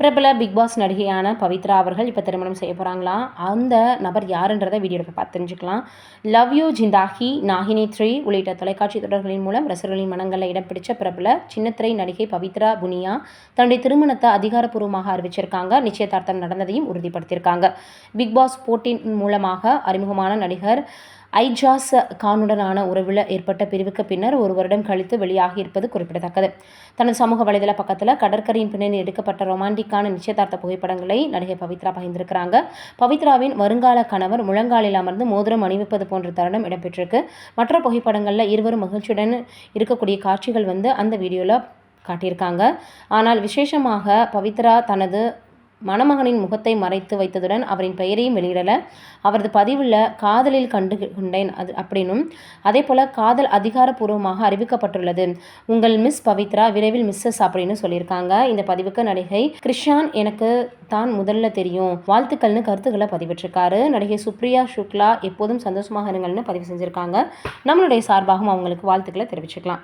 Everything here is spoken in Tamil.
பிரபல பிக் பாஸ் நடிகையான பவித்ரா அவர்கள் இப்போ திருமணம் செய்ய போகிறாங்களாம். அந்த நபர் யாருன்றதை வீடியோவில் பார்த்து தெரிஞ்சுக்கலாம். லவ் யூ ஜிந்தாஹி, நாகினி 3 உள்ளிட்ட தொலைக்காட்சி தொடர்களின் மூலம் ரசிகர்களின் மனங்களில் இடம் பிடிச்ச பிரபல சின்னத்திரை நடிகை பவித்ரா புனியா தன்னுடைய திருமணத்தை அதிகாரப்பூர்வமாக அறிவிச்சிருக்காங்க. நிச்சயதார்த்தம் நடந்ததையும் உறுதிப்படுத்தியிருக்காங்க. பிக் பாஸ் போட்டியின் மூலமாக அறிமுகமான நடிகர் ஐஜாஸ் கானுடனான உறவில் ஏற்பட்ட பிரிவுக்கு பின்னர் ஒரு வருடம் கழித்து வெளியாகியிருப்பது குறிப்பிடத்தக்கது. தனது சமூக வலைதள பக்கத்தில் கடற்கரையின் பின்னணி எடுக்கப்பட்ட ரொமான்டிக்கான நிச்சயதார்த்த புகைப்படங்களை நடிகை பவித்ரா பகிர்ந்திருக்கிறாங்க. பவித்ராவின் வருங்கால கணவர் முழங்காலில் அமர்ந்து மோதிரம் அணிவிப்பது போன்ற தருணம் இடம்பெற்றிருக்கு. மற்ற புகைப்படங்களில் இருவரும் மகிழ்ச்சியுடன் இருக்கக்கூடிய காட்சிகள் அந்த வீடியோவில் காட்டியிருக்காங்க. ஆனால் விசேஷமாக பவித்ரா தனது மணமகனின் முகத்தை மறைத்து வைத்ததுடன் அவரின் பெயரையும் வெளியிடலை. அவரது பதிவில் காதலில் கண்டு கொண்டேன் அப்படின்னும் அதே போல் காதல் அதிகாரப்பூர்வமாக அறிவிக்கப்பட்டுள்ளது. உங்கள் மிஸ் பவித்ரா விரைவில் மிஸ்ஸஸ் அப்படின்னு சொல்லியிருக்காங்க. இந்த பதிவுக்கு நடிகை கிருஷான் எனக்கு தான் முதல்ல தெரியும் வாழ்த்துக்கள்னு கருத்துக்களை பதிவிட்டிருக்காரு. நடிகை சுப்ரியா சுக்லா எப்போதும் சந்தோஷமாக இருங்கள்னு பதிவு செஞ்சுருக்காங்க. நம்மளுடைய சார்பாகவும் அவங்களுக்கு வாழ்த்துக்களை தெரிவிச்சுக்கலாம்.